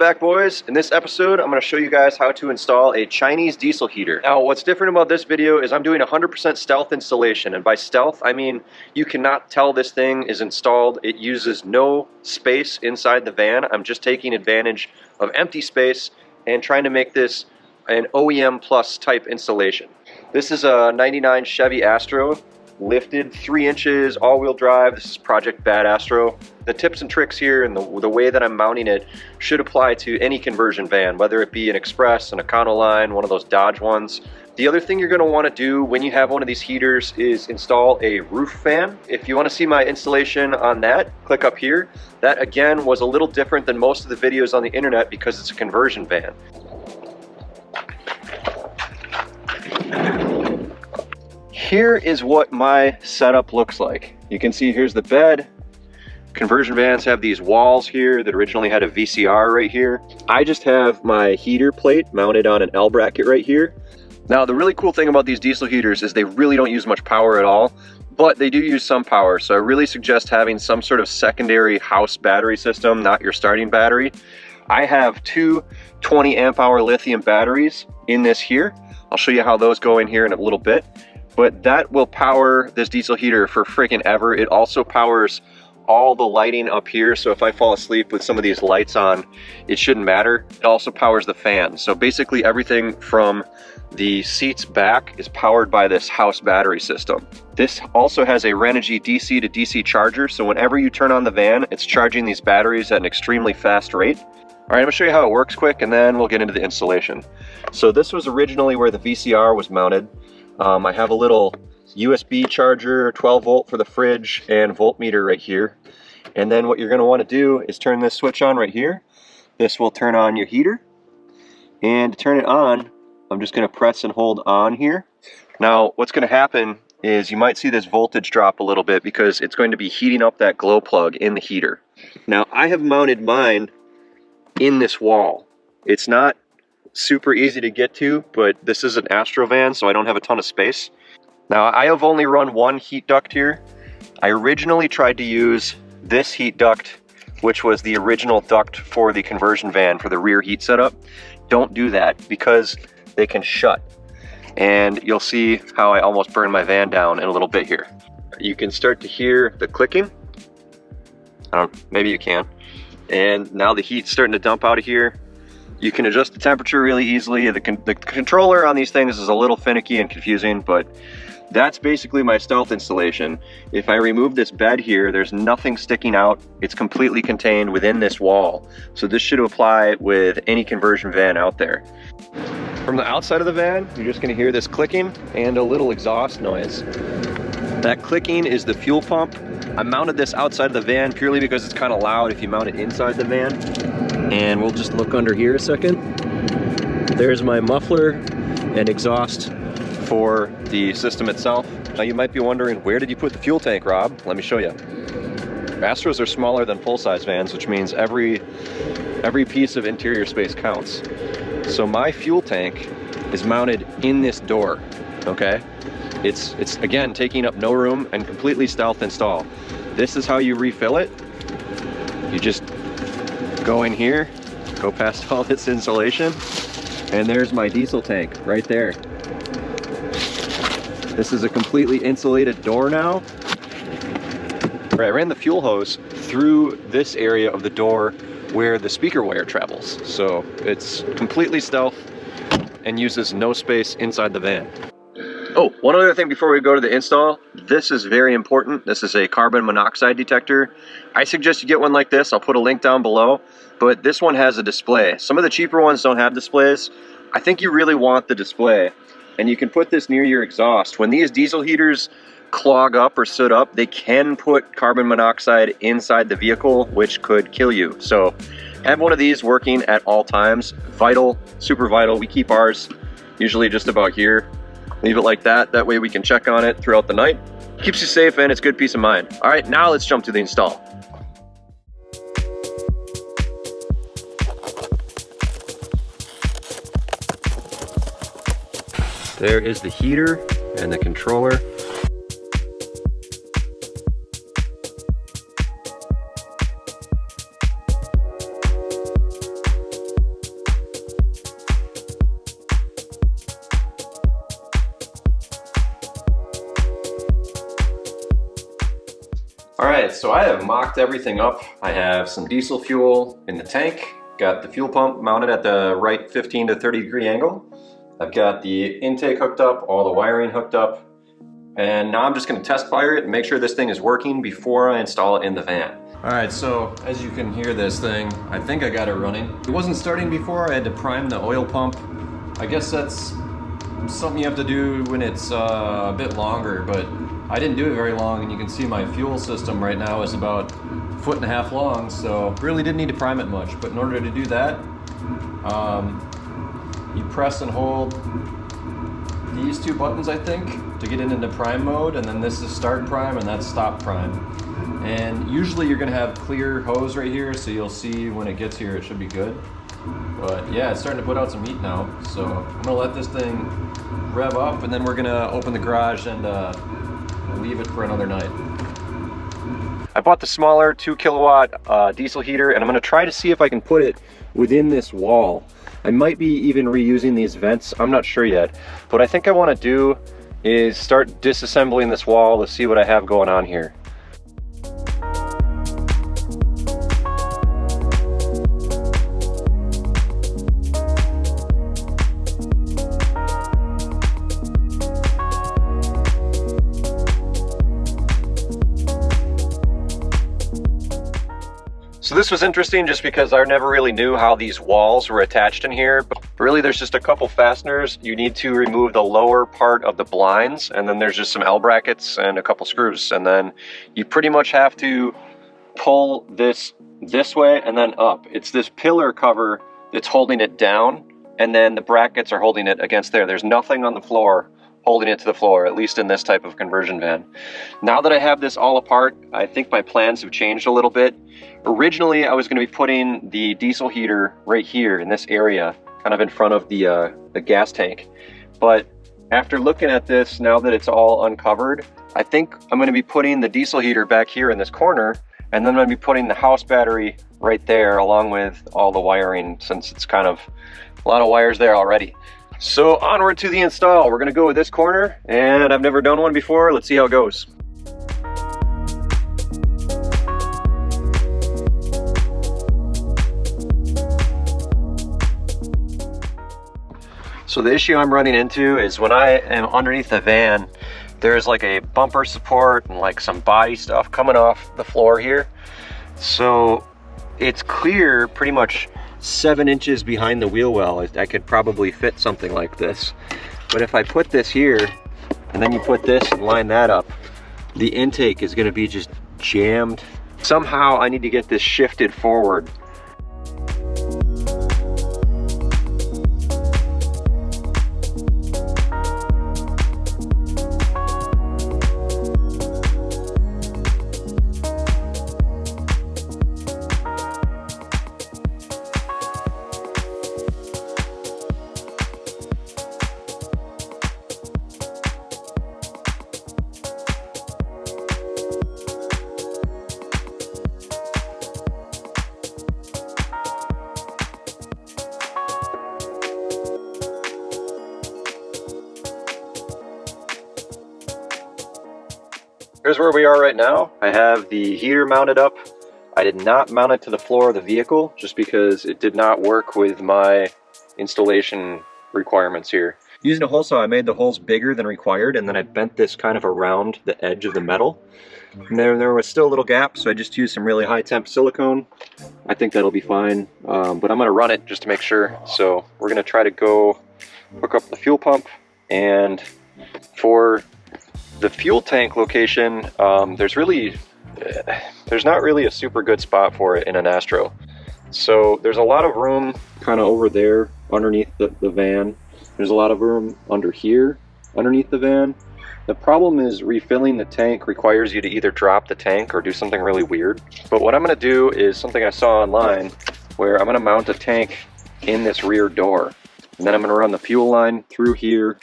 back, boys. In this episode, I'm going to show you guys how to install a Chinese diesel heater. Now, what's different about this video is I'm doing 100% stealth installation, and by stealth, I mean you cannot tell this thing is installed. It uses no space inside the van. I'm just taking advantage of empty space and trying to make this an OEM plus type installation. This is a 99 Chevy Astro, lifted 3 inches, all-wheel drive. This is Project Bad Astro. The tips and tricks here and the way that I'm mounting it should apply to any conversion van, whether it be an Express, an Econoline, one of those Dodge ones. The other thing you're going to want to do when you have one of these heaters is install a roof fan. If you want to see my installation on that, click up here. That again was a little different than most of the videos on the internet because it's a conversion van. Here is what my setup looks like. You can see here's the bed. Conversion vans have these walls here that originally had a VCR right here. I just have my heater plate mounted on an L bracket right here. Now, the really cool thing about these diesel heaters is they really don't use much power at all, but they do use some power. So I really suggest having some sort of secondary house battery system, not your starting battery. I have 2 20 amp hour lithium batteries in this here. I'll show you how those go in here in a little bit, but that will power this diesel heater for freaking ever. It also powers all the lighting up here, so if I fall asleep with some of these lights on, it shouldn't matter. It also powers the fan. So basically everything from the seats back is powered by this house battery system. This also has a Renogy DC to DC charger, so whenever you turn on the van, it's charging these batteries at an extremely fast rate. All right, I'm gonna show you how it works quick, and then we'll get into the installation. So this was originally where the VCR was mounted. I have a little USB charger, 12 volt for the fridge, and voltmeter right here. And then what you're going to want to do is turn this switch on right here. This will turn on your heater. And to turn it on, I'm just going to press and hold on here. Now, what's going to happen is you might see this voltage drop a little bit because it's going to be heating up that glow plug in the heater. Now, I have mounted mine in this wall. It's not super easy to get to, but this is an Astro van, so I don't have a ton of space. Now, I have only run one heat duct here. I originally tried to use this heat duct, which was the original duct for the conversion van for the rear heat setup. Don't do that because they can shut. And you'll see how I almost burned my van down in a little bit here. You can start to hear the clicking. Maybe you can. And now the heat's starting to dump out of here. You can adjust the temperature really easily. The controller on these things is a little finicky and confusing, but that's basically my stealth installation. If I remove this bed here, there's nothing sticking out. It's completely contained within this wall. So this should apply with any conversion van out there. From the outside of the van, you're just gonna hear this clicking and a little exhaust noise. That clicking is the fuel pump. I mounted this outside of the van purely because it's kind of loud if you mount it inside the van. And we'll just look under here a second. There's my muffler and exhaust for the system itself. Now you might be wondering, where did you put the fuel tank, Rob? Let me show you. Astros are smaller than full-size vans, which means every piece of interior space counts. So my fuel tank is mounted in this door, okay? It's again, taking up no room and completely stealth install. This is how you refill it. You just go in here, go past all this insulation, and there's my diesel tank right there. This is a completely insulated door now. I ran the fuel hose through this area of the door where the speaker wire travels. So it's completely stealth and uses no space inside the van. Oh, one other thing before we go to the install, this is very important. This is a carbon monoxide detector. I suggest you get one like this. I'll put a link down below, but this one has a display. Some of the cheaper ones don't have displays. I think you really want the display, and you can put this near your exhaust. When these diesel heaters clog up or soot up, they can put carbon monoxide inside the vehicle, which could kill you. So have one of these working at all times. Vital, super vital. We keep ours usually just about here. Leave it like that. That way we can check on it throughout the night. Keeps you safe and it's good peace of mind. All right, now let's jump to the install. There is the heater and the controller. All right, so I have mocked everything up. I have some diesel fuel in the tank, got the fuel pump mounted at the right 15 to 30 degree angle. I've got the intake hooked up, all the wiring hooked up, and now I'm just gonna test fire it and make sure this thing is working before I install it in the van. All right, so as you can hear this thing, I think I got it running. It wasn't starting before, I had to prime the oil pump. I guess that's something you have to do when it's a bit longer, but I didn't do it very long, and you can see my fuel system right now is about 1.5 feet long, so really didn't need to prime it much. But in order to do that, you press and hold these two buttons, I think, to get it into prime mode, and then this is start prime and that's stop prime. And usually you're gonna have clear hose right here, so you'll see when it gets here it should be good. But yeah, it's starting to put out some heat now, so I'm gonna let this thing rev up, and then we're gonna open the garage and leave it for another night. I bought the smaller 2 kilowatt diesel heater, and I'm gonna try to see if I can put it within this wall. I might be even reusing these vents, I'm not sure yet. What I think I wanna do is start disassembling this wall to see what I have going on here. So this was interesting just because I never really knew how these walls were attached in here, but really there's just a couple fasteners. You need to remove the lower part of the blinds, and then there's just some L brackets and a couple screws, and then you pretty much have to pull this way and then up. It's this pillar cover that's holding it down, and then the brackets are holding it against there. There's nothing on the floor holding it to the floor, at least in this type of conversion van. Now that I have this all apart, I think my plans have changed a little bit. Originally, I was going to be putting the diesel heater right here in this area, kind of in front of the gas tank. But after looking at this, now that it's all uncovered, I think I'm going to be putting the diesel heater back here in this corner, and then I'm going to be putting the house battery right there along with all the wiring, since it's kind of a lot of wires there already. So onward to the install. We're gonna go with this corner, and I've never done one before. Let's see how it goes. So the issue I'm running into is when I am underneath the van, there's like a bumper support and like some body stuff coming off the floor here. So it's clear pretty much 7 inches behind the wheel well. I could probably fit something like this. But if I put this here, and then you put this and line that up, the intake is gonna be just jammed. Somehow I need to get this shifted forward. Here's where we are right now. I have the heater mounted up. I did not mount it to the floor of the vehicle just because it did not work with my installation requirements here. Using a hole saw, I made the holes bigger than required, and then I bent this kind of around the edge of the metal. And there was still a little gap, so I just used some really high temp silicone. I think that'll be fine, but I'm gonna run it just to make sure. So we're gonna try to go hook up the fuel pump, and for the fuel tank location, there's not really a super good spot for it in an Astro. So there's a lot of room kind of over there underneath the van. There's a lot of room under here underneath the van. The problem is refilling the tank requires you to either drop the tank or do something really weird. But what I'm gonna do is something I saw online, where I'm gonna mount a tank in this rear door. And then I'm gonna run the fuel line through here,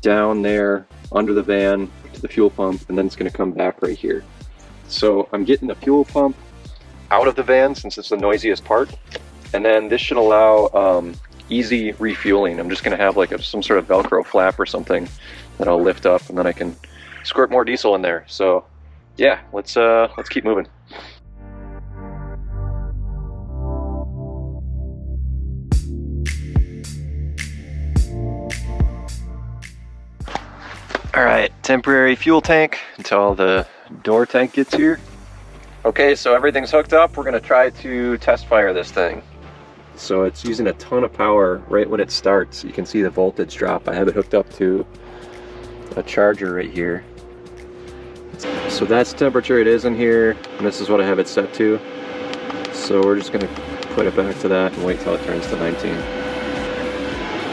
down there, under the van, to the fuel pump, and then it's gonna come back right here. So I'm getting the fuel pump out of the van since it's the noisiest part. And then this should allow easy refueling. I'm just gonna have like some sort of Velcro flap or something that I'll lift up, and then I can squirt more diesel in there. So yeah, let's keep moving. All right, temporary fuel tank until the door tank gets here. Okay, so everything's hooked up. We're gonna try to test fire this thing. So it's using a ton of power right when it starts. You can see the voltage drop. I have it hooked up to a charger right here. So that's the temperature it is in here, and this is what I have it set to. So we're just gonna put it back to that and wait till it turns to 19.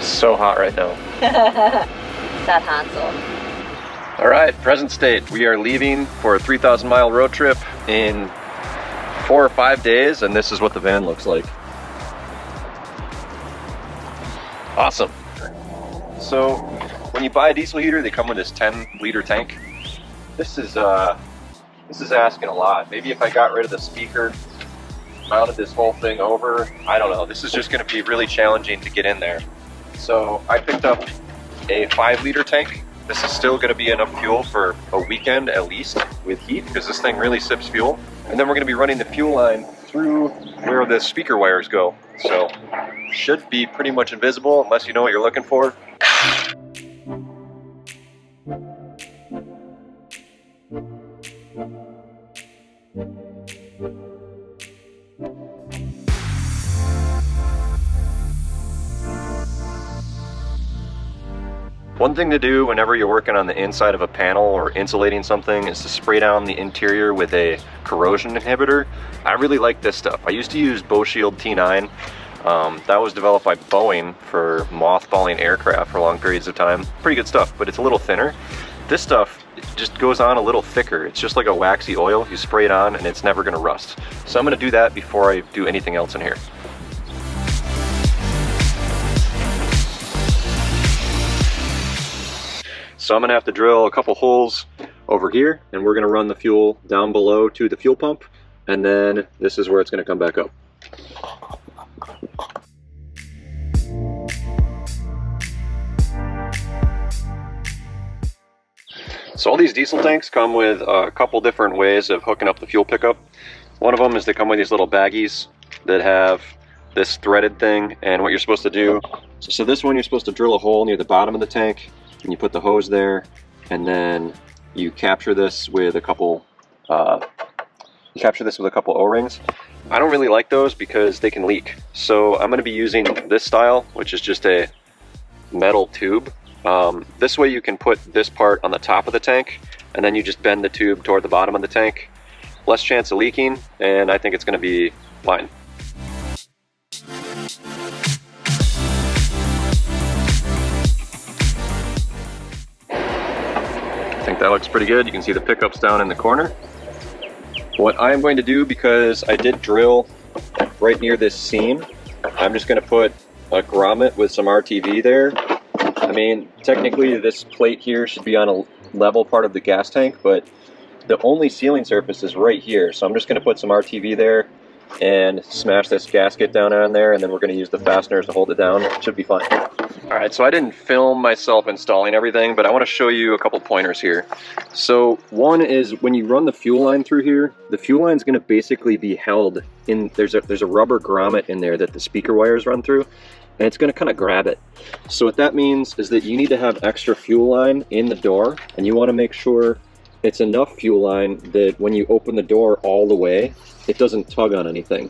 So hot right now. That Hansel. All right, present state. We are leaving for a 3,000 mile road trip in 4 or 5 days, and this is what the van looks like. Awesome. So when you buy a diesel heater, they come with this 10-liter tank. This is asking a lot. Maybe if I got rid of the speaker, mounted this whole thing over, I don't know. This is just going to be really challenging to get in there. So I picked up a 5-liter tank. This is still going to be enough fuel for a weekend at least with heat, because this thing really sips fuel. And then we're going to be running the fuel line through where the speaker wires go. So should be pretty much invisible unless you know what you're looking for. One thing to do whenever you're working on the inside of a panel or insulating something is to spray down the interior with a corrosion inhibitor. I really like this stuff. I used to use Shield T9. That was developed by Boeing for mothballing aircraft for long periods of time. Pretty good stuff, but it's a little thinner. This stuff just goes on a little thicker. It's just like a waxy oil. You spray it on and it's never gonna rust. So I'm gonna do that before I do anything else in here. So I'm gonna have to drill a couple holes over here, and we're gonna run the fuel down below to the fuel pump, and then this is where it's gonna come back up. So all these diesel tanks come with a couple different ways of hooking up the fuel pickup. One of them is they come with these little baggies that have this threaded thing, and what you're supposed to do, so this one you're supposed to drill a hole near the bottom of the tank, and you put the hose there, and then you capture this with a couple O-rings. I don't really like those because they can leak. So I'm going to be using this style, which is just a metal tube. This way you can put this part on the top of the tank, and then you just bend the tube toward the bottom of the tank. Less chance of leaking, and I think it's going to be fine. I think that looks pretty good. You can see the pickups down in the corner. What I'm going to do, because I did drill right near this seam, I'm just going to put a grommet with some RTV there. I mean, technically this plate here should be on a level part of the gas tank, but the only sealing surface is right here. So I'm just going to put some RTV there and smash this gasket down on there, and then we're going to use the fasteners to hold it down. It should be fine. Alright, so I didn't film myself installing everything, but I want to show you a couple pointers here. So one is when you run the fuel line through here, the fuel line is going to basically be held in, there's a rubber grommet in there that the speaker wires run through, and it's going to kind of grab it. So what that means is that you need to have extra fuel line in the door, and you want to make sure it's enough fuel line that when you open the door all the way, it doesn't tug on anything.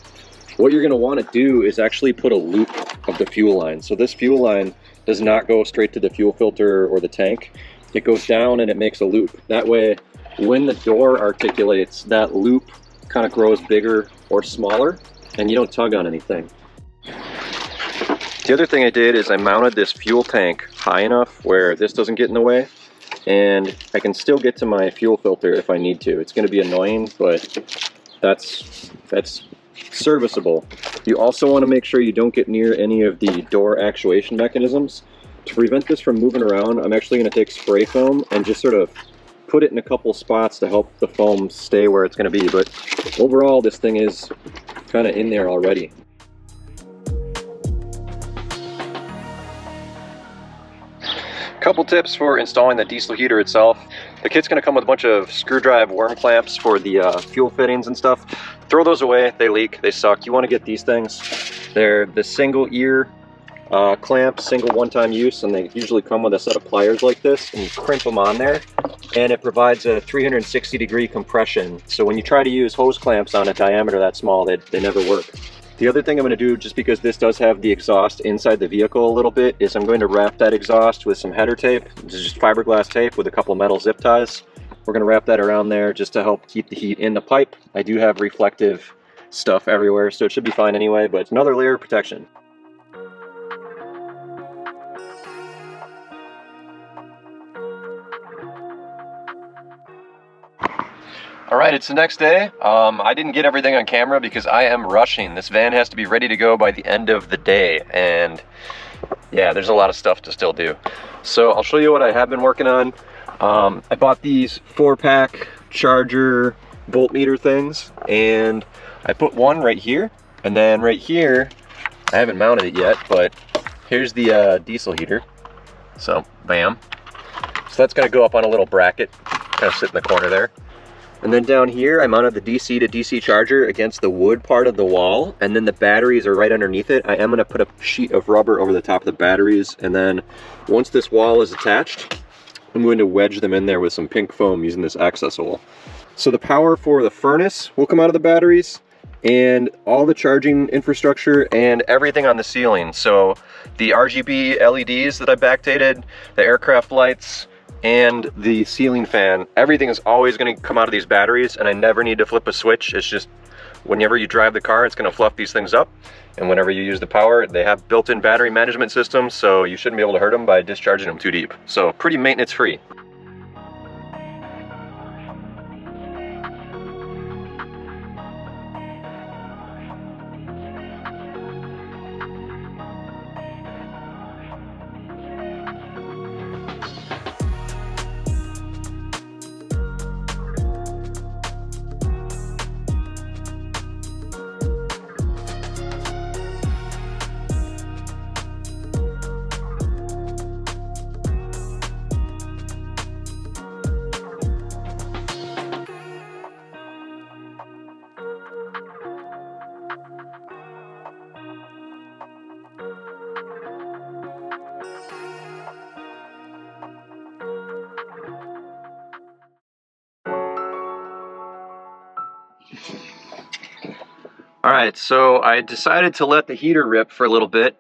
What you're going to want to do is actually put a loop of the fuel line. So this fuel line does not go straight to the fuel filter or the tank. It goes down and it makes a loop. That way, when the door articulates, that loop kind of grows bigger or smaller, and you don't tug on anything. The other thing I did is I mounted this fuel tank high enough where this doesn't get in the way, and I can still get to my fuel filter if I need to. It's going to be annoying, but that's serviceable. You also want to make sure you don't get near any of the door actuation mechanisms. To prevent this from moving around, I'm actually going to take spray foam and just sort of put it in a couple spots to help the foam stay where it's going to be. But overall, this thing is kind of in there already. Couple tips for installing the diesel heater itself. The kit's gonna come with a bunch of screwdriver worm clamps for the fuel fittings and stuff. Throw those away, they leak, they suck. You wanna get these things. They're the single ear clamp, single one-time use, and they usually come with a set of pliers like this, and you crimp them on there, and it provides a 360-degree compression. So when you try to use hose clamps on a diameter that small, they never work. The other thing I'm going to do, just because this does have the exhaust inside the vehicle a little bit, is I'm going to wrap that exhaust with some header tape. This is just fiberglass tape with a couple metal zip ties. We're going to wrap that around there just to help keep the heat in the pipe. I do have reflective stuff everywhere, so it should be fine anyway, but it's another layer of protection. All right, it's the next day. I didn't get everything on camera because I am rushing. This van has to be ready to go by the end of the day, and yeah, there's a lot of stuff to still do. So I'll show you what I have been working on. I bought these 4-pack charger voltmeter things, and I put one right here, and then right here, I haven't mounted it yet, but here's the diesel heater. So, bam. So that's gonna go up on a little bracket, kind of sit in the corner there. And then down here, I mounted the DC to DC charger against the wood part of the wall, and then the batteries are right underneath it. I am gonna put a sheet of rubber over the top of the batteries, and then once this wall is attached, I'm going to wedge them in there with some pink foam using this access hole. So the power for the furnace will come out of the batteries, and all the charging infrastructure and everything on the ceiling. So the RGB LEDs that I backdated, the aircraft lights, and the ceiling fan, everything is always going to come out of these batteries, and I never need to flip a switch. It's just whenever you drive the car, it's going to fluff these things up, and whenever you use the power, they have built-in battery management systems, so you shouldn't be able to hurt them by discharging them too deep. So pretty maintenance free. All right, so I decided to let the heater rip for a little bit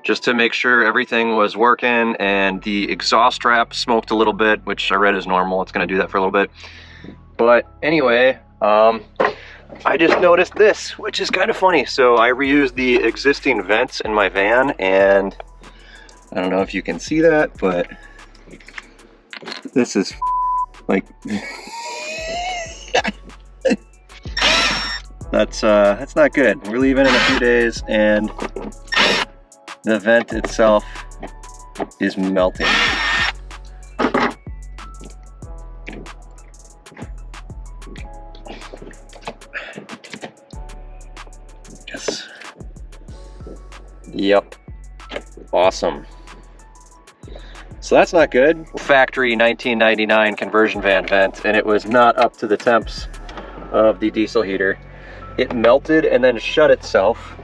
just to make sure everything was working, and the exhaust strap smoked a little bit, which I read is normal. It's going to do that for a little bit. But anyway, I just noticed this, which is kind of funny. So I reused the existing vents in my van, and I don't know if you can see that, but this is like that's not good. We're leaving in a few days, and the vent itself is melting. Yes. Yep. Awesome. So that's not good. Factory 1999 conversion van vent, and it was not up to the temps of the diesel heater. It melted and then shut itself,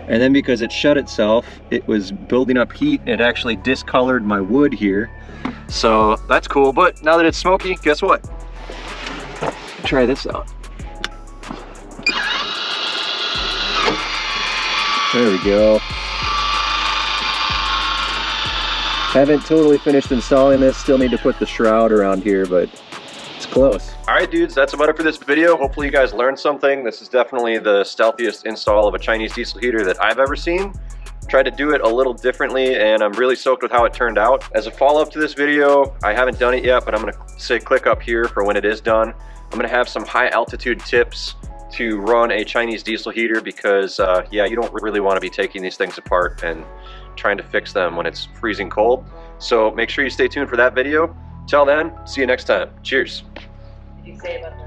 and then because it shut itself, it was building up heat. It actually discolored my wood here, so that's cool. But now that it's smoky, guess what? Try this out. There we go. Haven't totally finished installing this, still need to put the shroud around here, but it's close. All right, dudes, that's about it for this video. Hopefully you guys learned something. This is definitely the stealthiest install of a Chinese diesel heater that I've ever seen. Tried to do it a little differently, and I'm really stoked with how it turned out. As a follow-up to this video, I haven't done it yet, but I'm gonna say click up here for when it is done. I'm gonna have some high altitude tips to run a Chinese diesel heater because, yeah, you don't really wanna be taking these things apart and trying to fix them when it's freezing cold. So make sure you stay tuned for that video. Till then, see you next time. Cheers. Did you say about